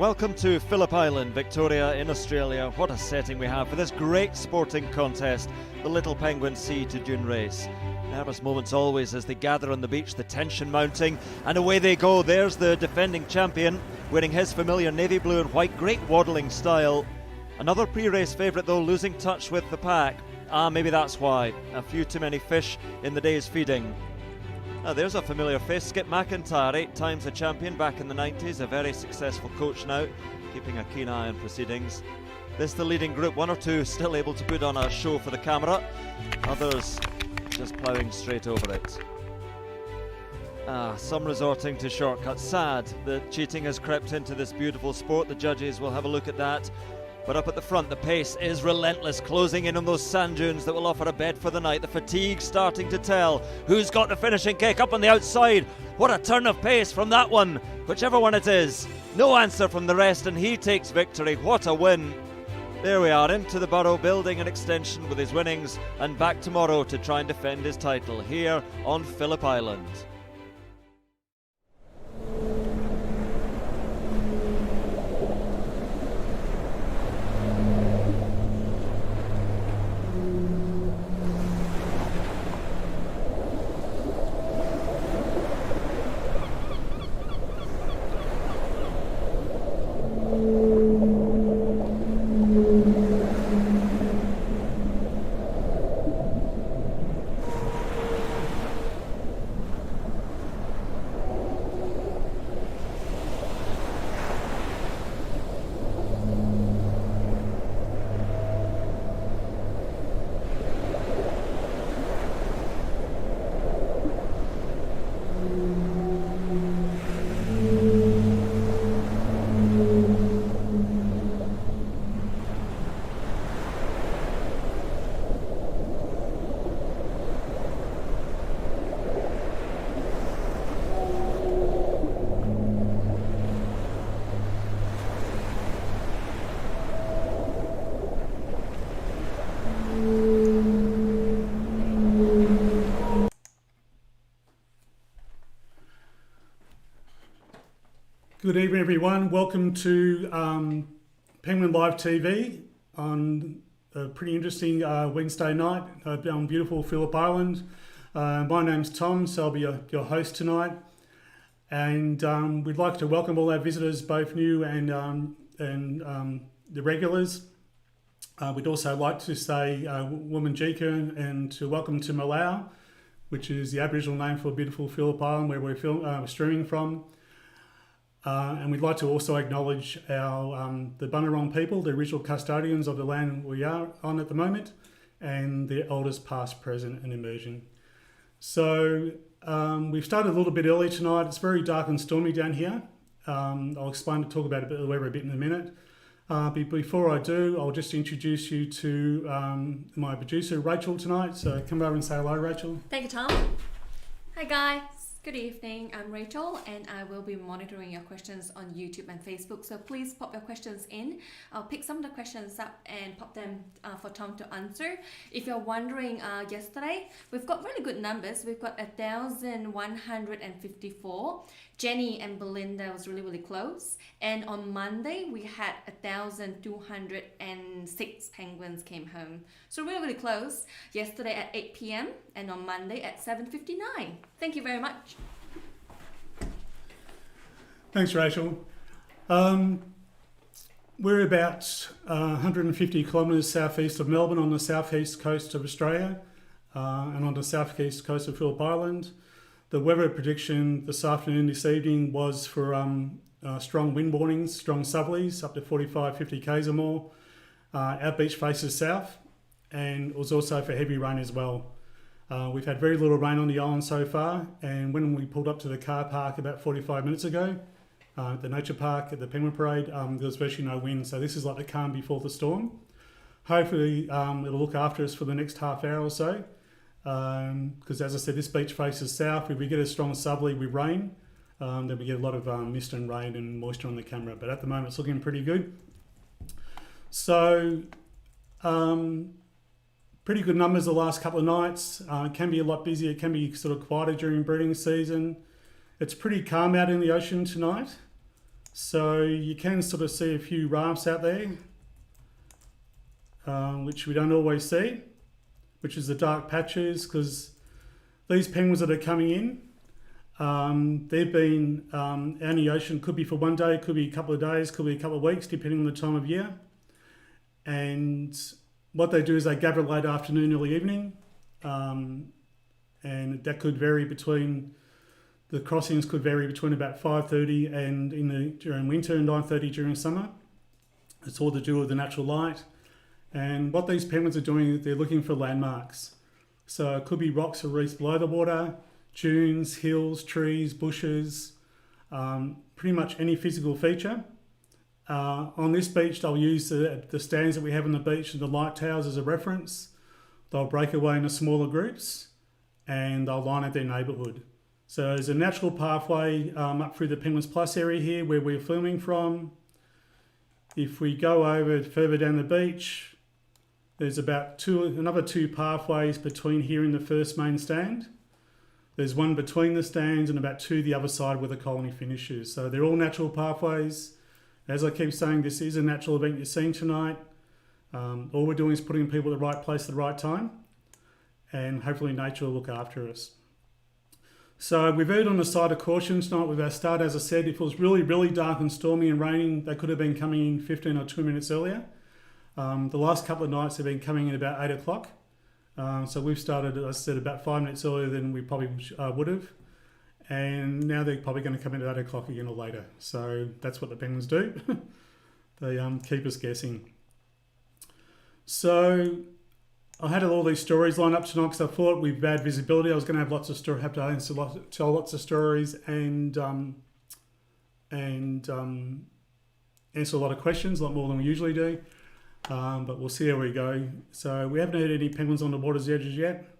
Welcome to Phillip Island, Victoria in Australia. What a setting we have for this great sporting contest, the Little Penguin Sea to Dune race. Nervous moments always as they gather on the beach, the tension mounting, and away they go. There's the defending champion, wearing his familiar navy blue and white, great waddling style. Another pre-race favourite though, losing touch with the pack. Maybe that's why. A few too many fish in the day's feeding. There's a familiar face, Skip McIntyre, 8 times a champion back in the 90s, a very successful coach now, keeping a keen eye on proceedings. This the leading group, one or two still able to put on a show for the camera, others just ploughing straight over it. Some resorting to shortcuts. Sad that cheating has crept into this beautiful sport. The judges will have a look at that. But up at the front, the pace is relentless, closing in on those sand dunes that will offer a bed for the night. The fatigue starting to tell. Who's got the finishing kick up on the outside? What a turn of pace from that one, whichever one it is. No answer from the rest, and he takes victory. What a win. There we are, into the Burrow, building an extension with his winnings, and back tomorrow to try and defend his title here on Phillip Island. Good evening, everyone. Welcome to Penguin Live TV on a pretty interesting Wednesday night on beautiful Phillip Island. My name's Tom, so I'll be your host tonight. And we'd like to welcome all our visitors, both new and the regulars. We'd also like to say Wominjeka and to welcome to Malau, which is the Aboriginal name for beautiful Phillip Island, where we're streaming from. And we'd like to also acknowledge the Bunurong people, the original custodians of the land we are on at the moment, and their elders past, present and emerging. So we've started a little bit early tonight. It's very dark and stormy down here. I'll talk about the weather a bit in a minute. But before I do, I'll just introduce you to my producer, Rachel, tonight. So come over and say hello, Rachel. Thank you, Tom. Hi, guys. Good evening, I'm Rachel and I will be monitoring your questions on YouTube and Facebook, so please pop your questions in. I'll pick some of the questions up and pop them for Tom to answer. If you're wondering, yesterday we've got really good numbers. We've got 1,154. Jenny and Belinda was really close, and on Monday we had 1,206 penguins came home, so really close. Yesterday at 8 p.m. and on Monday at 7:59. Thank you very much. Thanks, Rachel. We're about 150 kilometres southeast of Melbourne on the southeast coast of Australia and on the southeast coast of Phillip Island. The weather prediction this afternoon, this evening, was for strong wind warnings, strong southerlies, up to 45, 50 k's or more. Our beach faces south, and it was also for heavy rain as well. We've had very little rain on the island so far, and when we pulled up to the car park about 45 minutes ago, at the nature park, at the Penguin Parade, there was virtually no wind, so this is like the calm before the storm. Hopefully it'll look after us for the next half hour or so, because as I said, this beach faces south. If we get a strong southerly with rain, then we get a lot of mist and rain and moisture on the camera, but at the moment it's looking pretty good. So pretty good numbers the last couple of nights. It can be a lot busier, it can be sort of quieter during breeding season. It's pretty calm out in the ocean tonight. So you can sort of see a few rafts out there, which we don't always see, which is the dark patches, because these penguins that are coming in, they've been out in the ocean, could be for one day, could be a couple of days, could be a couple of weeks, depending on the time of year. And what they do is they gather late afternoon, early evening, and that could vary between, the crossings could vary between about 5:30 and during winter and 9:30 during summer. It's all to do with the natural light. And what these penguins are doing is they're looking for landmarks. So it could be rocks or reefs below the water, dunes, hills, trees, bushes, pretty much any physical feature. On this beach, they'll use the stands that we have on the beach and the light towers as a reference. They'll break away into smaller groups and they'll line up their neighbourhood. So there's a natural pathway up through the Penguins Plus area here where we're filming from. If we go over further down the beach, there's about another two pathways between here and the first main stand. There's one between the stands and about two the other side where the colony finishes. So they're all natural pathways. As I keep saying, this is a natural event you're seeing tonight. All we're doing is putting people at the right place at the right time, and hopefully nature will look after us. So we've erred on the side of caution tonight with our start. As I said, if it was really, really dark and stormy and raining, they could have been coming in 15 or 2 minutes earlier. The last couple of nights they've been coming in about 8 o'clock. So we've started, as I said, about 5 minutes earlier than we probably would have. And now they're probably going to come in at 8 o'clock again or later. So that's what the penguins do. They keep us guessing. So I had all these stories lined up tonight because I thought with bad visibility I was going to have lots of tell lots of stories and answer a lot of questions, a lot more than we usually do. But we'll see how we go. So we haven't had any penguins on the water's edges yet.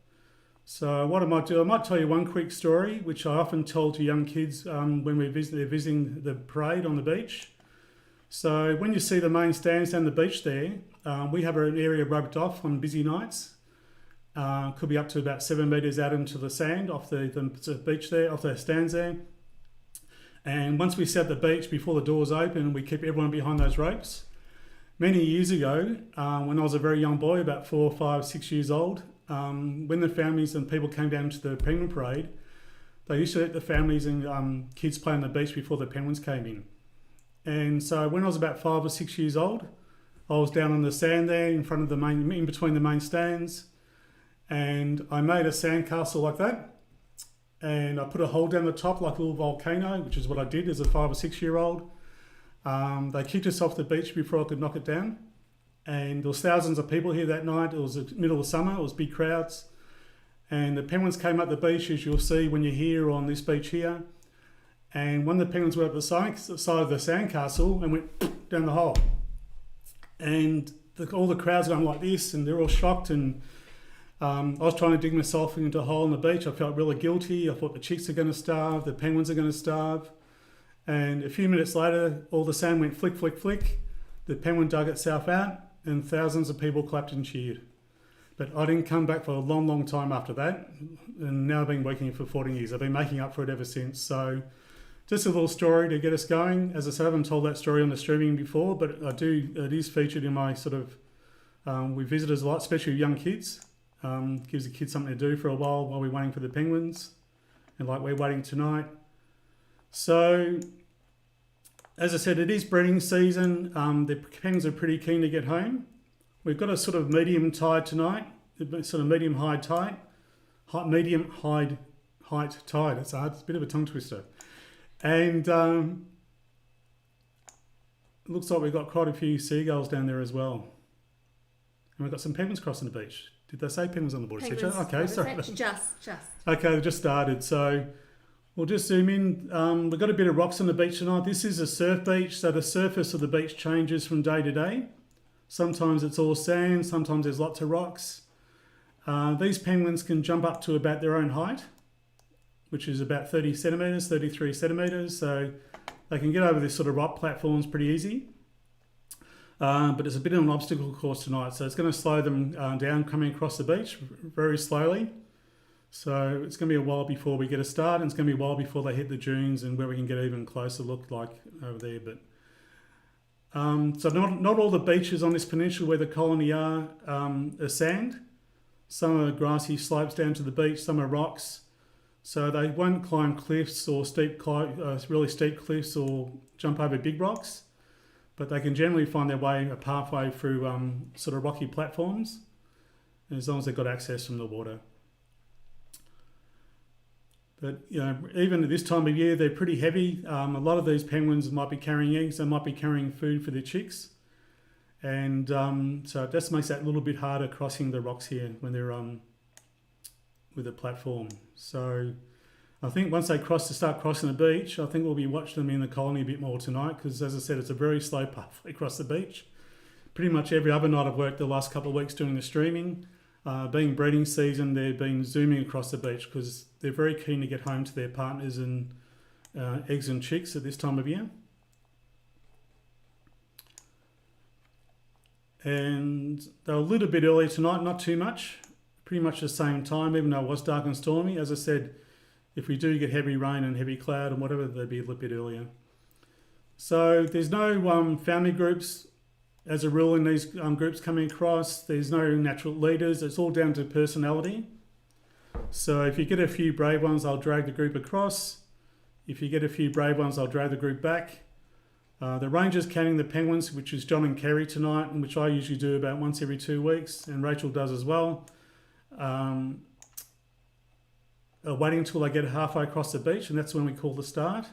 So what I might do, I might tell you one quick story, which I often tell to young kids when they're visiting the parade on the beach. So when you see the main stands down the beach there, we have an area roped off on busy nights. Could be up to about 7 metres out into the sand off the beach there, off the stands there. And once we set the beach before the doors open, we keep everyone behind those ropes. Many years ago, when I was a very young boy, about 4, 5, 6 years old, when the families and people came down to the penguin parade, they used to let the families and kids play on the beach before the penguins came in. And so when I was about 5 or 6 years old, I was down on the sand there in between the main stands, and I made a sandcastle like that, and I put a hole down the top like a little volcano, which is what I did as a 5 or 6 year old. They kicked us off the beach before I could knock it down, and there was thousands of people here that night. It was the middle of summer, it was big crowds, and the penguins came up the beach, as you'll see when you're here on this beach here. And one of the penguins went up the side of the sandcastle and went down the hole. And all the crowds going like this, and they're all shocked. And I was trying to dig myself into a hole on the beach. I felt really guilty. I thought the chicks are going to starve, the penguins are going to starve. And a few minutes later, all the sand went flick, flick, flick. The penguin dug itself out, and thousands of people clapped and cheered. But I didn't come back for a long, long time after that. And now I've been working here for 14 years. I've been making up for it ever since. So just a little story to get us going. As I said, I haven't told that story on the streaming before, but it is featured in my sort of, we visit a lot, especially young kids. Gives the kids something to do for a while we're waiting for the penguins, and like we're waiting tonight. So, as I said, it is breeding season. The penguins are pretty keen to get home. We've got a sort of medium tide tonight, sort of medium high tide, medium height tide. It's hard, it's a bit of a tongue twister. And it looks like we've got quite a few seagulls down there as well. And we've got some penguins crossing the beach. Did they say penguins on the board? Penguins, okay, sorry. Just. Okay, we've just started. So we'll just zoom in. We've got a bit of rocks on the beach tonight. This is a surf beach, so the surface of the beach changes from day to day. Sometimes it's all sand, sometimes there's lots of rocks. These penguins can jump up to about their own height, which is about 30 centimetres, 33 centimetres. So they can get over this sort of rock platforms pretty easy. But it's a bit of an obstacle course tonight, so it's going to slow them down coming across the beach very slowly. So it's going to be a while before we get a start, and it's going to be a while before they hit the dunes and where we can get even closer look like over there. But so not all the beaches on this peninsula where the colony are sand. Some are grassy slopes down to the beach, some are rocks. So they won't climb cliffs or really steep cliffs or jump over big rocks, but they can generally find their way a pathway through sort of rocky platforms, as long as they've got access from the water. But even at this time of year, they're pretty heavy. A lot of these penguins might be carrying eggs, they might be carrying food for their chicks, and so it just makes that a little bit harder crossing the rocks here when they're with the platform. So I think once they start crossing the beach, I think we'll be watching them in the colony a bit more tonight, because as I said, it's a very slow pathway across the beach. Pretty much every other night I've worked the last couple of weeks doing the streaming. Being breeding season, they've been zooming across the beach because they're very keen to get home to their partners and eggs and chicks at this time of year. And they're a little bit early tonight, not too much. Pretty much the same time, even though it was dark and stormy. As I said, if we do get heavy rain and heavy cloud and whatever, they'd be a little bit earlier. So there's no family groups as a rule in these groups coming across. There's no natural leaders. It's all down to personality. So if you get a few brave ones, I'll drag the group across. If you get a few brave ones, I'll drag the group back. The rangers counting the penguins, which is John and Kerry tonight, and which I usually do about once every 2 weeks, and Rachel does as well. Waiting until they get halfway across the beach, and that's when we call the start.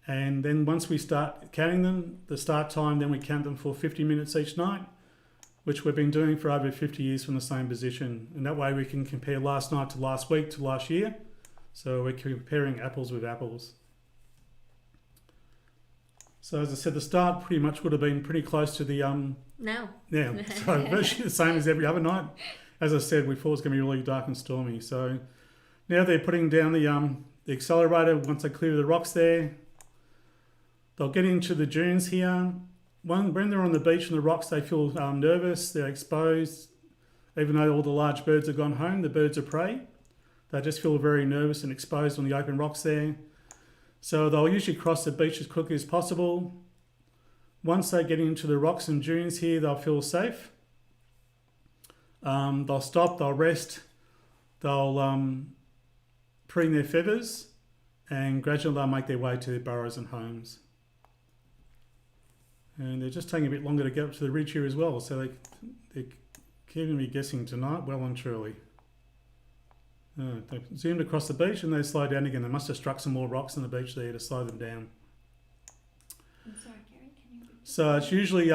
And then once we start counting them, the start time, then we count them for 50 minutes each night, which we've been doing for over 50 years from the same position. And that way we can compare last night to last week to last year. So we're comparing apples with apples. So as I said, the start pretty much would have been pretty close to the... Now. Yeah, so virtually the same as every other night. As I said, we thought it was going to be really dark and stormy. So now they're putting down the accelerator once they clear the rocks there. They'll get into the dunes here. When they're on the beach and the rocks, they feel nervous, they're exposed. Even though all the large birds have gone home, the birds of prey, they just feel very nervous and exposed on the open rocks there. So they'll usually cross the beach as quickly as possible. Once they get into the rocks and dunes here, they'll feel safe. They'll stop, they'll rest, they'll preen their feathers, and gradually they'll make their way to their burrows and homes. And they're just taking a bit longer to get up to the ridge here as well, so they're keeping me guessing tonight, well and truly. They've zoomed across the beach and they slow down again. They must have struck some more rocks on the beach there to slow them down. I'm sorry, Kerry, can you... So it's usually...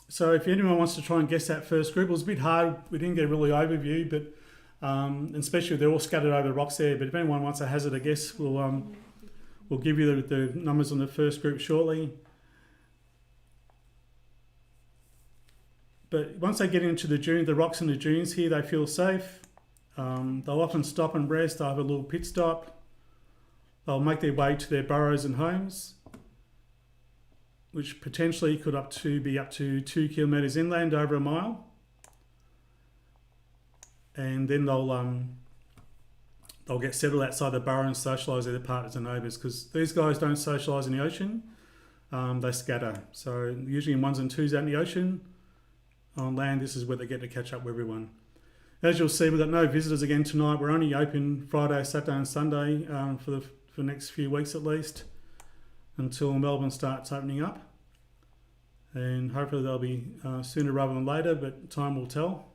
So if anyone wants to try and guess that first group, it was a bit hard. We didn't get a really overview, but and especially they're all scattered over the rocks there. But if anyone wants to hazard a guess, we'll give you the numbers on the first group shortly. But once they get into the rocks and the dunes here, they feel safe. They'll often stop and rest. They'll have a little pit stop. They'll make their way to their burrows and homes, which potentially could be up to 2 kilometres inland, over a mile. And then they'll get settled outside the burrow and socialise with their partners and neighbours, because these guys don't socialise in the ocean. They scatter. So usually in ones and twos out in the ocean. On land, this is where they get to catch up with everyone. As you'll see, we've got no visitors again tonight. We're only open Friday, Saturday and Sunday for the next few weeks at least, until Melbourne starts opening up. And hopefully they'll be sooner rather than later, but time will tell.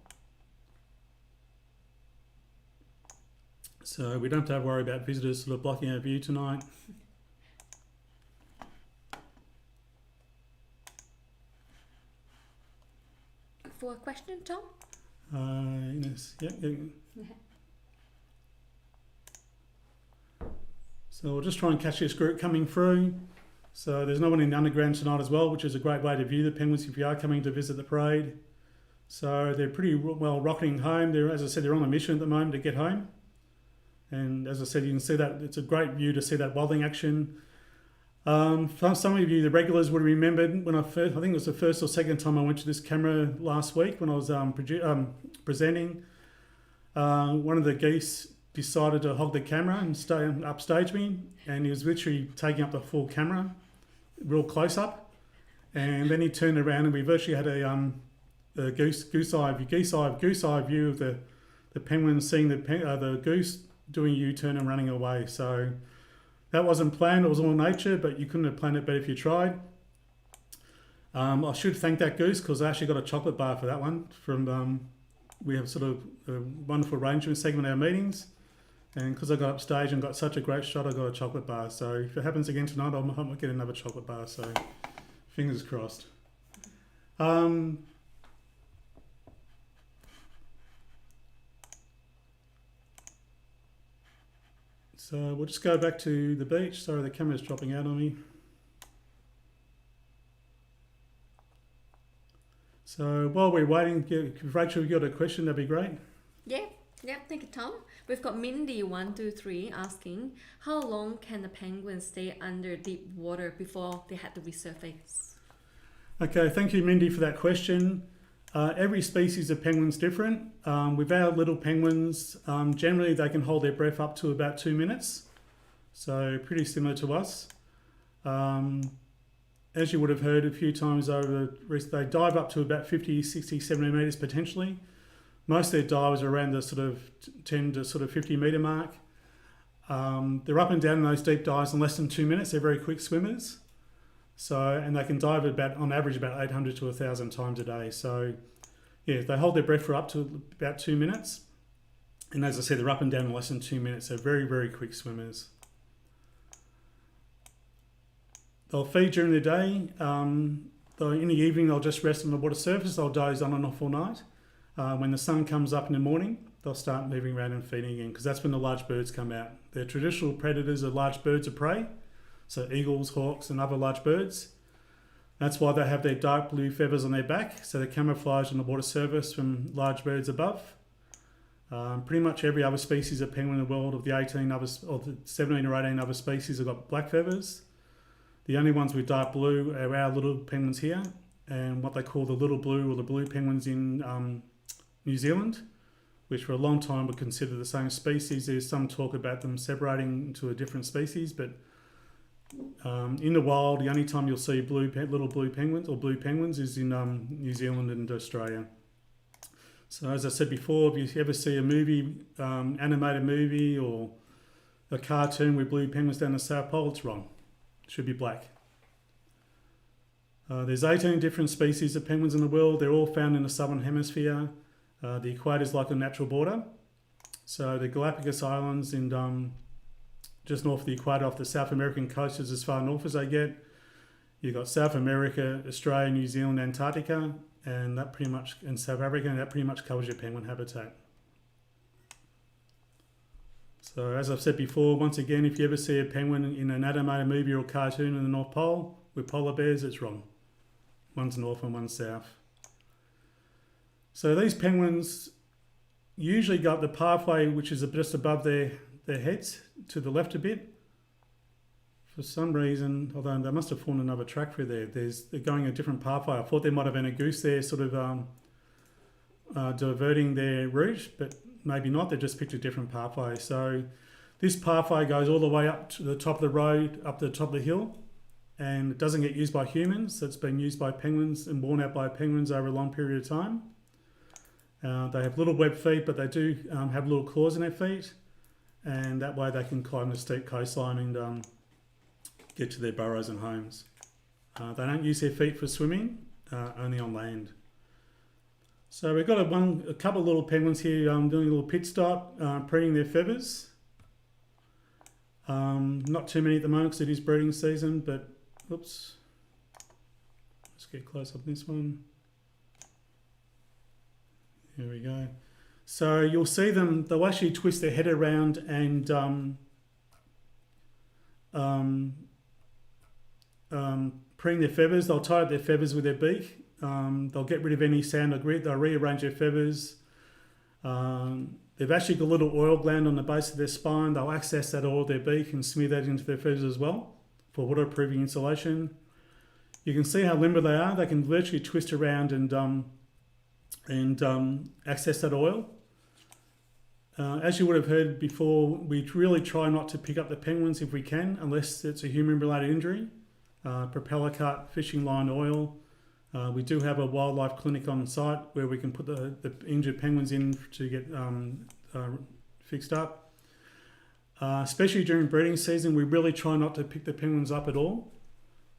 So we don't have to worry about visitors sort of blocking our view tonight. For a question, Tom? Yes, yeah. So we'll just try and catch this group coming through. So there's no one in the underground tonight as well, which is a great way to view the penguins if you are coming to visit the parade. So they're pretty well rocketing home. As I said, they're on a mission at the moment to get home. And as I said, you can see that it's a great view to see that waddling action. For some of you, the regulars would have remembered when I think it was the first or second time I went to this camera last week when I was presenting. one of the geese decided to hog the camera and stay upstage me, and he was literally taking up the full camera, real close up. And then he turned around, and we virtually had a goose eye view of the penguin seeing the goose doing a U-turn and running away. So that wasn't planned; it was all nature, but you couldn't have planned it better if you tried. I should thank that goose because I actually got a chocolate bar for that one. We have sort of a wonderful arrangement segment in our meetings, and because I got upstage and got such a great shot, I got a chocolate bar. So if it happens again tonight, I might get another chocolate bar. So fingers crossed. So we'll just go back to the beach. Sorry, the camera's dropping out on me. So while we're waiting, if Rachel, you got a question, that'd be great. Yeah, thank you, Tom. We've got Mindy123 asking, how long can the penguins stay under deep water before they had to resurface? Okay, thank you, Mindy, for that question. Every species of penguin's different. With our little penguins, generally they can hold their breath up to about 2 minutes. So pretty similar to us. As you would have heard a few times over, they dive up to about 50, 60, 70 metres potentially. Most of their dives are around the sort of 10 to sort of 50 metre mark. They're up and down in those deep dives in less than 2 minutes. They're very quick swimmers. And they can dive on average about 800 to 1,000 times a day. So yeah, they hold their breath for up to about 2 minutes. And as I said, they're up and down in less than 2 minutes. So very, very quick swimmers. They'll feed during the day. In the evening, they'll just rest on the water surface. They'll doze on and off all night. When the sun comes up in the morning, they'll start moving around and feeding again because that's when the large birds come out. Their traditional predators are large birds of prey, so eagles, hawks, and other large birds. That's why they have their dark blue feathers on their back, so they're camouflaged on the water surface from large birds above. Pretty much every other species of penguin in the world of the 17 or 18 other species have got black feathers. The only ones with dark blue are our little penguins here, and what they call the little blue or the blue penguins in New Zealand, which for a long time were considered the same species. There's some talk about them separating into a different species, but in the wild, the only time you'll see little blue penguins or blue penguins is in New Zealand and Australia. So as I said before, if you ever see a movie, animated movie or a cartoon with blue penguins down the South Pole, it's wrong. It should be black. There's 18 different species of penguins in the world. They're all found in the southern hemisphere. The equator is like a natural border. So the Galapagos Islands and just north of the equator off the South American coast is as far north as they get. You've got South America, Australia, New Zealand, Antarctica, and South Africa, and that pretty much covers your penguin habitat. So as I've said before, once again, if you ever see a penguin in an animated movie or cartoon in the North Pole with polar bears, it's wrong. One's north and one's south. So these penguins usually go up the pathway which is just above their heads to the left a bit. For some reason, although they must have formed another track through there, they're going a different pathway. I thought there might have been a goose there sort of diverting their route, but maybe not. They just picked a different pathway. So this pathway goes all the way up to the top of the road, up to the top of the hill, and it doesn't get used by humans. It's been used by penguins and worn out by penguins over a long period of time. They have little webbed feet, but they do have little claws in their feet, and that way they can climb the steep coastline and get to their burrows and homes. They don't use their feet for swimming, only on land. So we've got a couple of little penguins here doing a little pit stop, preening their feathers. Not too many at the moment because it is breeding season, but oops. Let's get close up this one. Here we go. So you'll see them, they'll actually twist their head around and preen their feathers. They'll tie up their feathers with their beak. They'll get rid of any sand or grit. They'll rearrange their feathers. They've actually got a little oil gland on the base of their spine. They'll access that oil with their beak and smear that into their feathers as well for waterproofing insulation. You can see how limber they are. They can virtually twist around and access that oil. As you would have heard before, we really try not to pick up the penguins if we can, unless it's a human-related injury. Propeller cut, fishing line, oil. We do have a wildlife clinic on site where we can put the injured penguins in to get fixed up. Especially during breeding season, we really try not to pick the penguins up at all,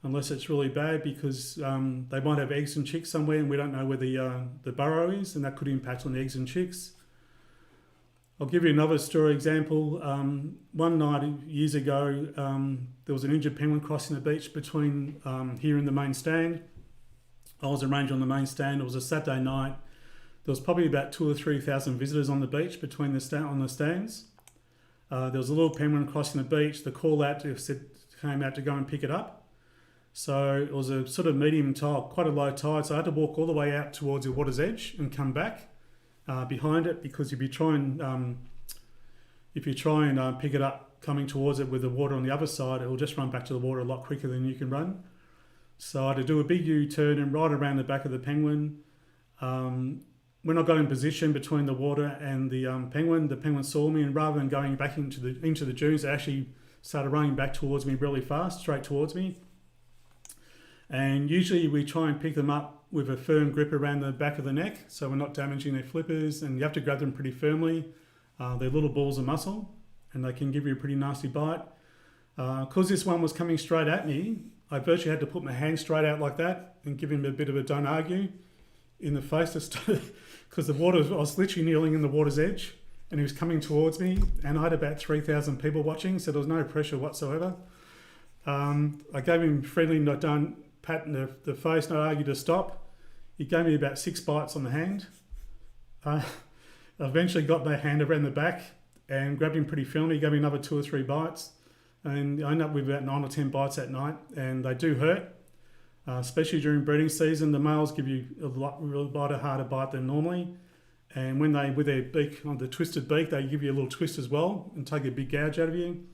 unless it's really bad, because they might have eggs and chicks somewhere and we don't know where the burrow is, and that could impact on the eggs and chicks. I'll give you another story example. One night years ago, there was an injured penguin crossing the beach between here and the main stand. I was arranged on the main stand. It was a Saturday night. There was probably about 2,000 or 3,000 visitors on the beach between on the stands. There was a little penguin crossing the beach. The call out came out to go and pick it up. So it was a sort of medium tide, quite a low tide. So I had to walk all the way out towards the water's edge and come back behind it, because if you try and pick it up coming towards it with the water on the other side, it will just run back to the water a lot quicker than you can run. So I had to do a big U-turn and right around the back of the penguin. When I got in position between the water and the penguin saw me, and rather than going back into the dunes, they actually started running back towards me really fast, straight towards me. And usually we try and pick them up with a firm grip around the back of the neck, so we're not damaging their flippers, and you have to grab them pretty firmly. They're little balls of muscle, and they can give you a pretty nasty bite. Because this one was coming straight at me, I virtually had to put my hand straight out like that and give him a bit of a don't argue in the face, because I was literally kneeling in the water's edge and he was coming towards me, and I had about 3,000 people watching, so there was no pressure whatsoever. I gave him a friendly pat in the face, no argue to stop. He gave me about 6 bites on the hand. I eventually got my hand around the back and grabbed him pretty firmly. He gave me another 2 or 3 bites, and I ended up with about 9 or 10 bites that night, and they do hurt, especially during breeding season. The males give you a lot harder bite than normally, and when they, with their beak, on the twisted beak, they give you a little twist as well and take a big gouge out of you.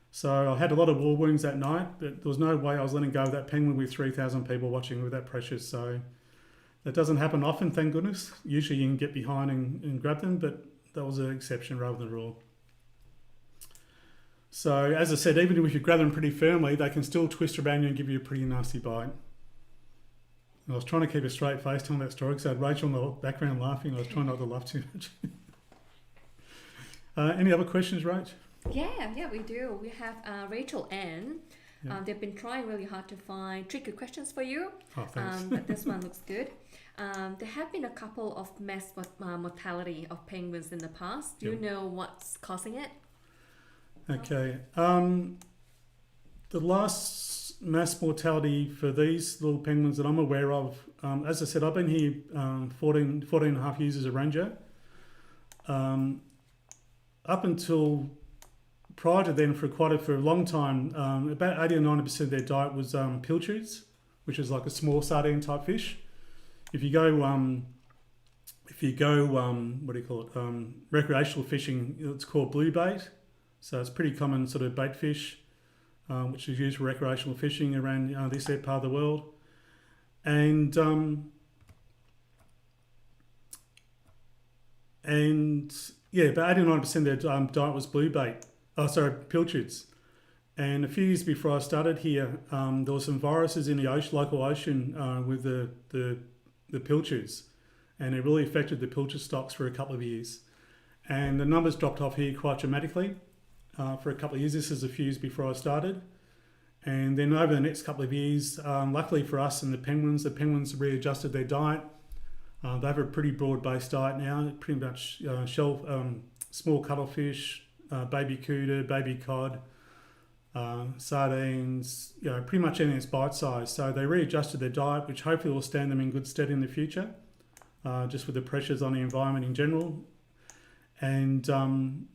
So I had a lot of war wounds that night, but there was no way I was letting go of that penguin with 3,000 people watching with that pressure. So that doesn't happen often, thank goodness. Usually you can get behind and grab them, but that was an exception rather than rule. So as I said, even if you grab them pretty firmly, they can still twist around you and give you a pretty nasty bite. And I was trying to keep a straight face telling that story because I had Rachel in the background laughing. I was trying not to laugh too much. Any other questions, Rach? Yeah, we do. We have Rachel Ann. Yeah. They've been trying really hard to find tricky questions for you. Oh, thanks. But this one looks good. There have been a couple of mass mortality of penguins in the past. Do you know what's causing it? Okay. The last mass mortality for these little penguins that I'm aware of, as I said, I've been here 14 and a half years as a ranger. Up until prior to then, for a long time, about 80 or 90% of their diet was pilchards, which is like a small sardine type fish. If you go recreational fishing, it's called blue bait. So it's pretty common sort of bait fish, which is used for recreational fishing around this part of the world. And about 89% of their diet was blue bait. Pilchards. And a few years before I started here, there were some viruses in the local ocean with the pilchards, and it really affected the pilchard stocks for a couple of years. And the numbers dropped off here quite dramatically for a couple of years. This is a few years before I started. And then over the next couple of years, luckily for us and the penguins readjusted their diet. They have a pretty broad-based diet now, pretty much small cuttlefish, baby cooter, baby cod, sardines, pretty much anything that's bite-sized. So they readjusted their diet, which hopefully will stand them in good stead in the future, just with the pressures on the environment in general. And then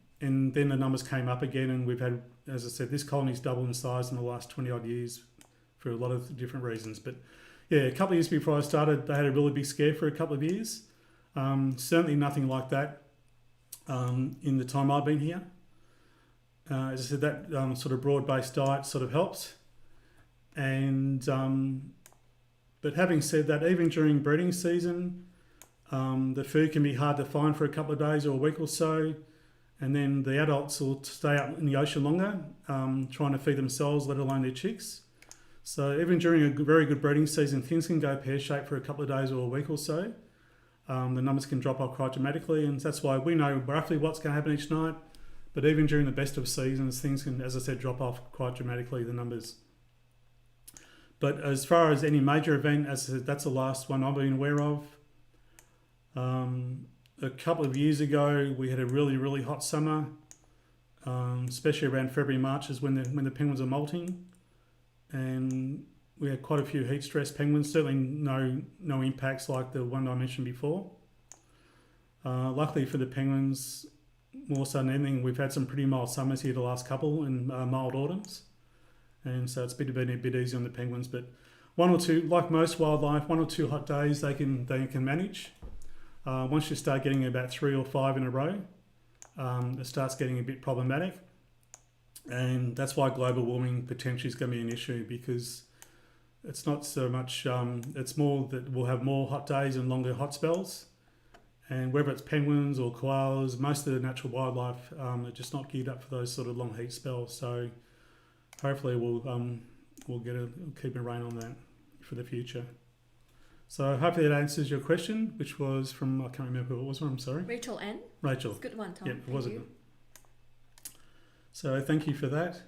the numbers came up again, and we've had, as I said, this colony's doubled in size in the last 20-odd years for a lot of different reasons. But yeah, a couple of years before I started, they had a really big scare for a couple of years. Certainly nothing like that in the time I've been here. As I said, that sort of broad-based diet sort of helps. And but having said that, even during breeding season, the food can be hard to find for a couple of days or a week or so. And then the adults will stay out in the ocean longer, trying to feed themselves, let alone their chicks. So even during a very good breeding season, things can go pear-shaped for a couple of days or a week or so. The numbers can drop off quite dramatically, and that's why we know roughly what's going to happen each night. But even during the best of seasons, things can, as I said, drop off quite dramatically, the numbers. But as far as any major event, as I said, that's the last one I've been aware of. A couple of years ago, we had a really, really hot summer, especially around February, March is when the penguins are molting. And we had quite a few heat stress penguins, certainly no impacts like the one I mentioned before. Luckily for the penguins, more so than anything, we've had some pretty mild summers here the last couple and mild autumns. And so it's been a bit easy on the penguins. But one or two, like most wildlife, 1 or 2 hot days they can manage. Once you start getting about 3 or 5 in a row, it starts getting a bit problematic. And that's why global warming potentially is going to be an issue, because it's not so much, it's more that we'll have more hot days and longer hot spells. And whether it's penguins or koalas, most of the natural wildlife are just not geared up for those sort of long heat spells. So hopefully we'll keep a rein on that for the future. So hopefully that answers your question, which was from, I can't remember who it was from, I'm sorry. Rachel N. Rachel. It's a good one, Tom. Yeah, it was it. So thank you for that.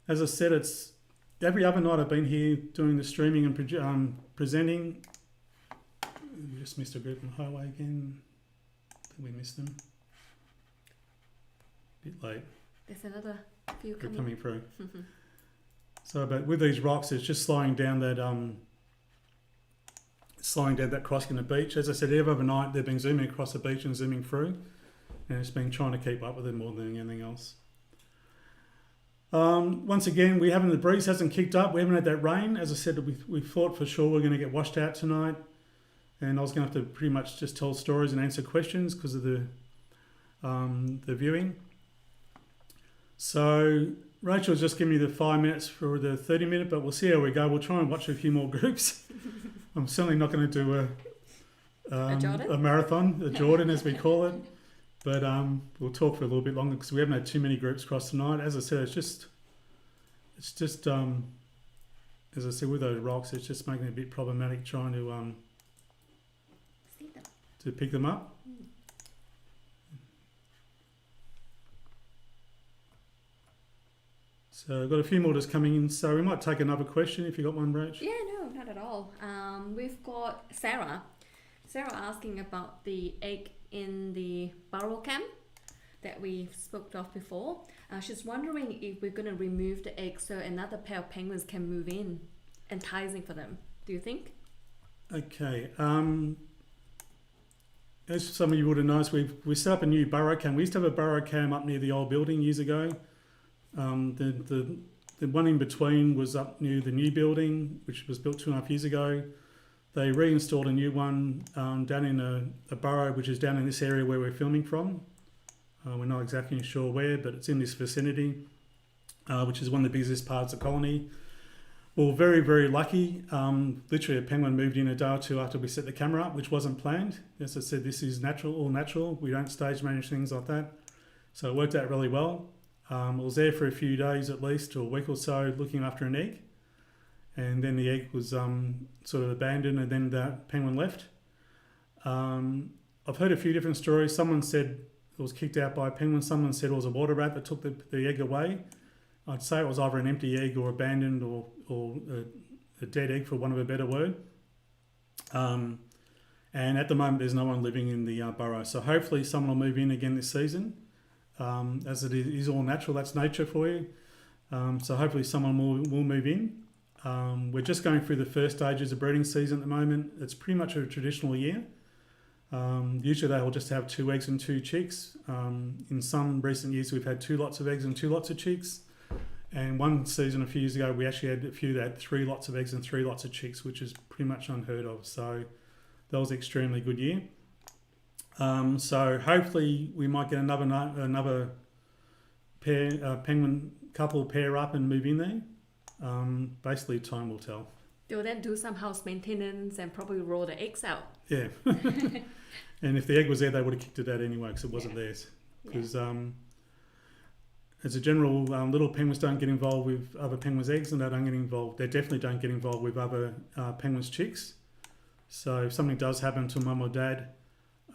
As I said, it's every other night I've been here doing the streaming and presenting. We just missed a group on the highway again. I think we missed them. A bit late. There's another few coming through. So, but with these rocks, it's just slowing down that crossing the beach. As I said, every other night they've been zooming across the beach and zooming through, and it's been trying to keep up with it more than anything else. Once again, the breeze hasn't kicked up. We haven't had that rain. As I said, we thought for sure we're going to get washed out tonight, and I was going to have to pretty much just tell stories and answer questions because of the viewing. So Rachel's just given me the 5 minutes for the 30-minute, but we'll see how we go. We'll try and watch a few more groups. I'm certainly not going to do a marathon, a Jordan as we call it. But we'll talk for a little bit longer because we haven't had too many groups across tonight. As I said, it's just as I said, with those rocks, it's just making it a bit problematic trying to pick them up. So I've got a few more just coming in. So we might take another question if you got one, Rach. Yeah, no, not at all. We've got Sarah. Sarah asking about the egg in the burrow cam that we spoke of before. She's wondering if we're going to remove the egg so another pair of penguins can move in. Enticing for them, do you think? Okay. As some of you would have noticed, we set up a new burrow cam. We used to have a burrow cam up near the old building years ago. The one in between was up near the new building, which was built 2.5 years ago. They reinstalled a new one down in a burrow, which is down in this area where we're filming from. We're not exactly sure where, but it's in this vicinity, which is one of the busiest parts of the colony. We were very, very lucky. Literally a penguin moved in a day or two after we set the camera up, which wasn't planned. As I said, this is natural, all natural. We don't stage manage things like that. So it worked out really well. I was there for a few days at least, or a week or so, looking after an egg. And then the egg was sort of abandoned, and then the penguin left. I've heard a few different stories. Someone said it was kicked out by a penguin. Someone said it was a water rat that took the egg away. I'd say it was either an empty egg or abandoned or a dead egg, for want of a better word. And at the moment, there's no one living in the burrow. So hopefully someone will move in again this season. As it is all natural, that's nature for you. So hopefully someone will move in. We're just going through the first stages of breeding season at the moment. It's pretty much a traditional year. Usually they will just have 2 eggs and 2 chicks. In some recent years, we've had 2 lots of eggs and 2 lots of chicks. And one season a few years ago, we actually had a few that had 3 lots of eggs and 3 lots of chicks, which is pretty much unheard of. So that was an extremely good year. So hopefully we might get another penguin couple pair up and move in there. Basically, time will tell. They'll then do some house maintenance and probably roll the eggs out. Yeah. And if the egg was there, they would have kicked it out anyway because it wasn't theirs. because as a general, little penguins don't get involved with other penguins' eggs, and they don't get involved. They definitely don't get involved with other penguins' chicks. So if something does happen to mum or dad,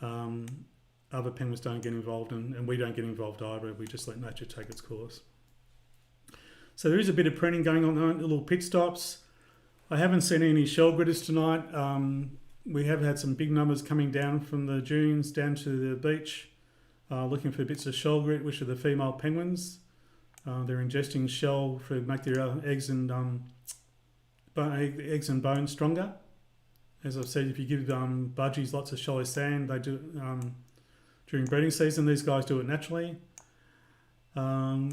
other penguins don't get involved, and we don't get involved either. We just let nature take its course. So there is a bit of pruning going on, little pit stops. I haven't seen any shell gritters tonight. We have had some big numbers coming down from the dunes down to the beach, looking for bits of shell grit, which are the female penguins. They're ingesting shell to make their eggs and bones stronger. As I've said, if you give budgies lots of shallow sand, they do during breeding season. These guys do it naturally. A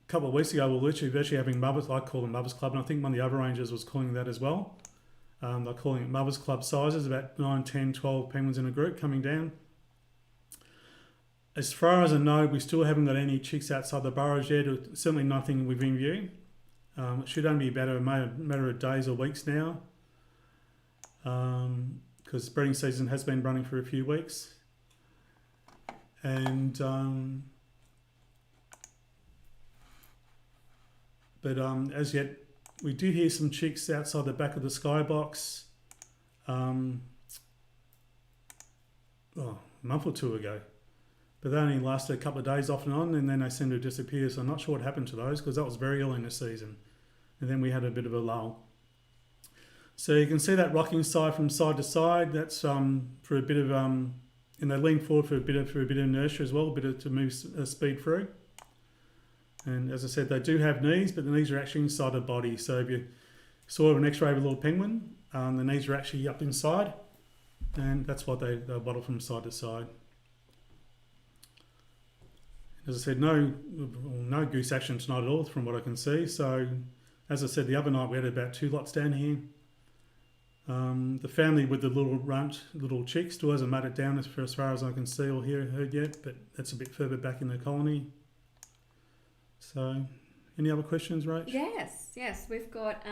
couple of weeks ago, we were virtually having mothers. I call them Mothers Club, and I think one of the other rangers was calling that as well. They're calling it Mothers Club sizes, about 9, 10, 12 penguins in a group coming down. As far as I know, we still haven't got any chicks outside the burrows yet, or certainly nothing within view. It should only be about a matter of days or weeks now, because breeding season has been running for a few weeks. And but as yet, we do hear some chicks outside the back of the skybox a month or two ago. But they only lasted a couple of days off and on, and then they seemed to disappear. So I'm not sure what happened to those, because that was very early in the season. And then we had a bit of a lull. So you can see that rocking from side to side. That's for a bit of, and they lean forward for a bit of inertia as well, to move speed through. And as I said, they do have knees, but the knees are actually inside the body. So if you saw an X-ray of a little penguin, the knees are actually up inside, and that's why they waddle from side to side. As I said, no goose action tonight at all, from what I can see. So, as I said, the other night we had about 2 lots down here. The family with the little chicks still hasn't made it down as far as I can see or heard yet, but that's a bit further back in the colony. So, any other questions, Rach? Yes, we've got,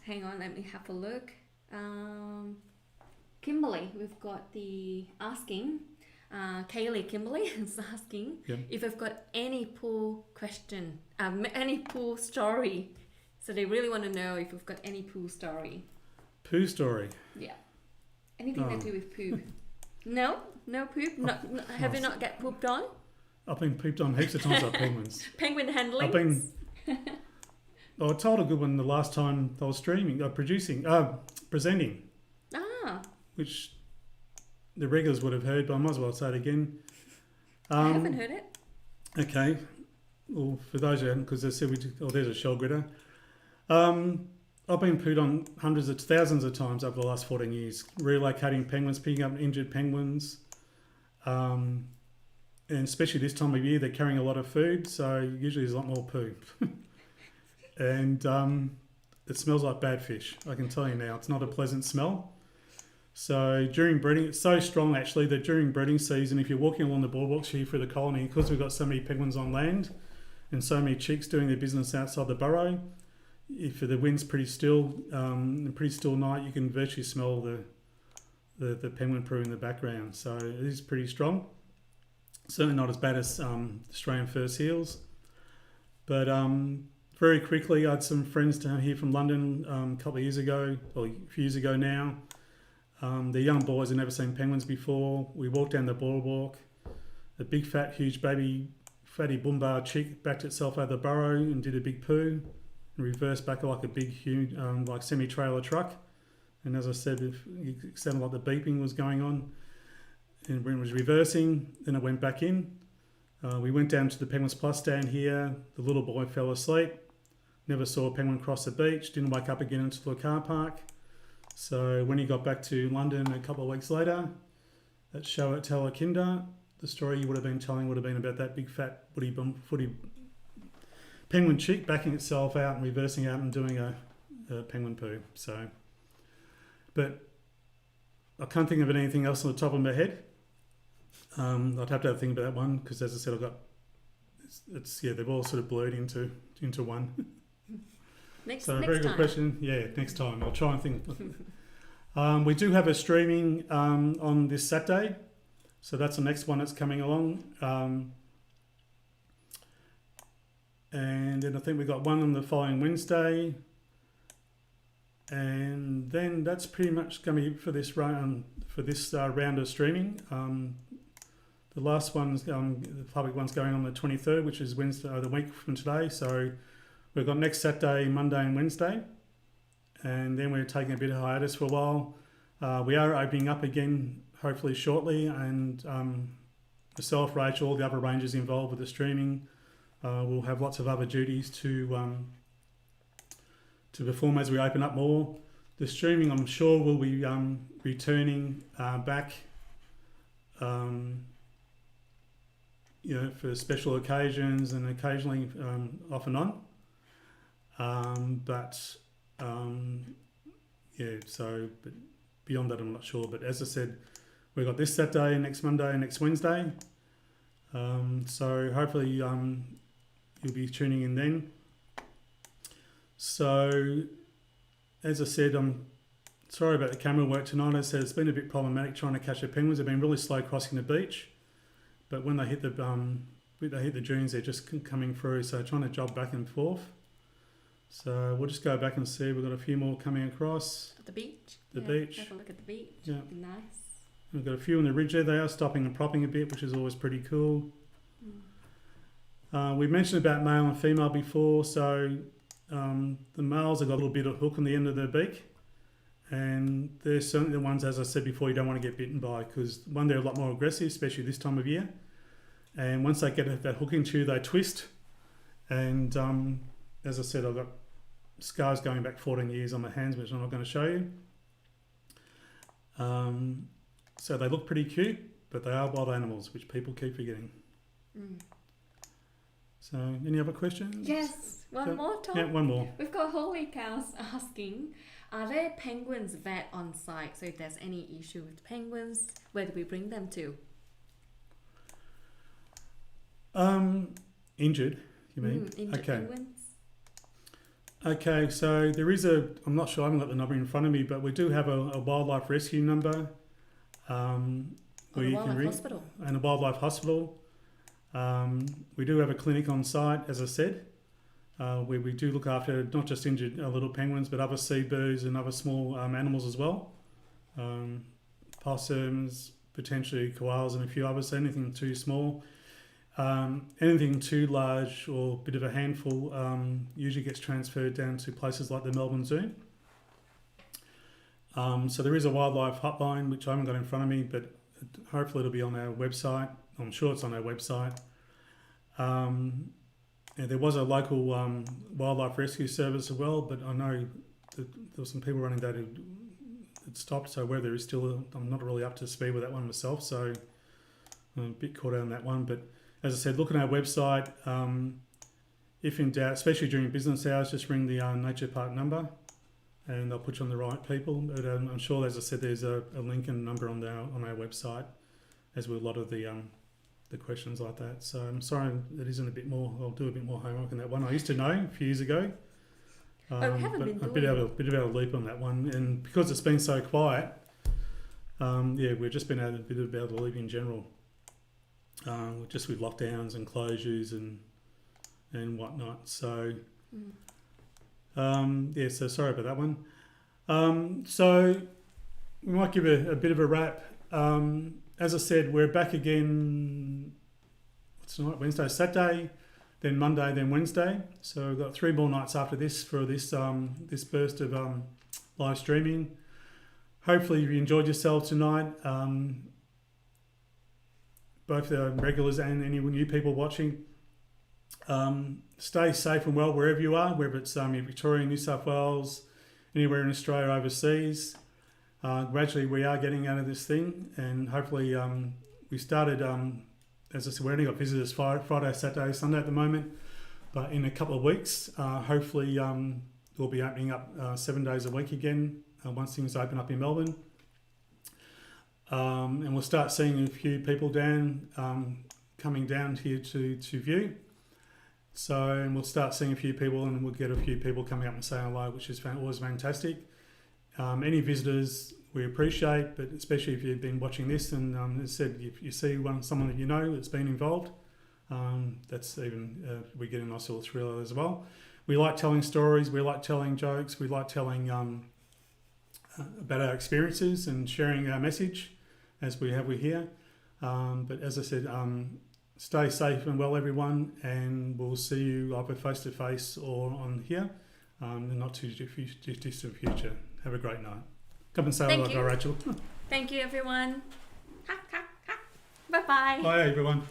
hang on, let me have a look. Kimberly, we've got the asking, Kaylee Kimberly is asking if we've got any pool question, any pool story. So they really want to know if we've got any pool story. Poo story? Yeah. Anything to do with poop. No poop? Have you not get pooped on? I've been pooped on heaps of times by penguins. Penguin handling? I told a good one the last time I was presenting. Which the regulars would have heard, but I might as well say it again. I haven't heard it. Okay. Well, for those who haven't, because they said there's a shell gritter. I've been pooed on hundreds of thousands of times over the last 14 years, relocating penguins, picking up injured penguins. And especially this time of year, they're carrying a lot of food, so usually there's a lot more poo. And it smells like bad fish, I can tell you now. It's not a pleasant smell. So during breeding, it's so strong actually that during breeding season, if you're walking along the boardwalks here through the colony, because we've got so many penguins on land and so many chicks doing their business outside the burrow, if the wind's pretty still, a pretty still night, you can virtually smell the penguin poo in the background. So it is pretty strong. Certainly not as bad as Australian fur seals. But very quickly, I had some friends down here from London a couple of years ago, or a few years ago now. They're young boys had never seen penguins before. We walked down the boardwalk. A big, fat, huge baby, fatty Bumbar chick backed itself out of the burrow and did a big poo and reversed back like a big, huge, like semi-trailer truck. And as I said, it sounded like the beeping was going on. And when it was reversing, then it went back in. We went down to the Penguins Plus stand here. The little boy fell asleep. Never saw a penguin cross the beach. Didn't wake up again until the car park. So when he got back to London a couple of weeks later, at show at Telekinder, the story you would have been telling would have been about that big fat footy penguin chick backing itself out and reversing out and doing a penguin poo. So, but I can't think of anything else on the top of my head. I'd have to have a think about that one because, as I said, they've all sort of blurred into one. Next very good time. question. Yeah, next time I'll try and think. We do have a streaming on this Saturday, So that's the next one that's coming along. And then I think we've got one on the following Wednesday. And then that's pretty much going to be for this round of streaming. The last one's the public one's going on the 23rd, which is Wednesday, the week from today. So we've got next Saturday, Monday, and Wednesday, and then we're taking a bit of hiatus for a while. We are opening up again, hopefully shortly, and myself, Rachel, all the other rangers involved with the streaming, will have lots of other duties to perform as we open up more. The streaming, I'm sure, will be returning back, for special occasions and occasionally off and on. But beyond that, I'm not sure. But as I said, we've got this Saturday, next Monday, and next Wednesday. So hopefully you'll be tuning in then. So, as I said, I'm sorry about the camera work tonight. As I said, it's been a bit problematic trying to catch the penguins. They've been really slow crossing the beach, but when they hit the dunes, they're just coming through. So trying to jog back and forth. So we'll just go back and see. We've got a few more coming across. The beach. Beach. Have a look at the beach. Yeah. Nice. We've got a few on the ridge there. They are stopping and propping a bit, which is always pretty cool. We mentioned about male and female before. So the males have got a little bit of hook on the end of their beak. And they're certainly the ones, as I said before, you don't want to get bitten by, because one, they're a lot more aggressive, especially this time of year. And once they get that hook into you, they twist. And as I said, I've got scars going back 14 years on my hands, which I'm not going to show you. So they look pretty cute, but they are wild animals, which people keep forgetting. So, any other questions? Yes, one more, Tom. Yeah, one more. We've got Holy Cows asking, are there penguins vet on site? So if there's any issue with penguins, where do we bring them to? Injured, you mean? Injured okay. penguins. Okay, so there is I'm not sure, I haven't got the number in front of me, but we do have a wildlife rescue number. Where you can ring. Hospital. And a wildlife hospital. We do have a clinic on site, as I said, where we do look after not just injured little penguins, but other seabirds and other small animals as well. Possums, potentially koalas and a few others. So anything too small. Anything too large or a bit of a handful usually gets transferred down to places like the Melbourne Zoo. So there is a wildlife hotline, which I haven't got in front of me, but hopefully it'll be on our website. I'm sure it's on our website. There was a local wildlife rescue service as well, but I know that there were some people running that had stopped, so whether there is still, I'm not really up to speed with that one myself, so I'm a bit caught out on that one. But as I said, look at our website. If in doubt, especially during business hours, just ring the Nature Park number and they'll put you on the right people. But I'm sure, as I said, there's a link and number on our website, as with a lot of the questions like that. So I'm sorry that isn't a bit more. I'll do a bit more homework on that one. I used to know a few years ago. We haven't been a bit out of leap on that one, and because it's been so quiet, we've just been out of leap in general, just with lockdowns and closures and whatnot. So so sorry about that one. So we might give a bit of a wrap. As I said, we're back again. What's tonight? Wednesday, Saturday, then Monday, then Wednesday. So we've got 3 more nights after this for this burst of live streaming. Hopefully you enjoyed yourself tonight. Both the regulars and any new people watching. Stay safe and well wherever you are, whether it's Victoria, New South Wales, anywhere in Australia, overseas. Gradually we are getting out of this thing, and hopefully we started, as I said, we only got visitors Friday, Saturday, Sunday at the moment, but in a couple of weeks, hopefully we'll be opening up 7 days a week again once things open up in Melbourne. And we'll start seeing a few people coming down here to view. So, and we'll start seeing a few people, and we'll get a few people coming up and saying hello, which is always fantastic. Any visitors, we appreciate, but especially if you've been watching this and as I said, if you see someone that you know that's been involved, that's even, we get a nice little thrill as well. We like telling stories, we like telling jokes, we like telling about our experiences and sharing our message as we here. But as I said, stay safe and well, everyone, and we'll see you either face to face or on here in the not too distant future. Have a great night. Come and say hello, Rachel. Thank you, everyone. Bye-bye. Bye, everyone.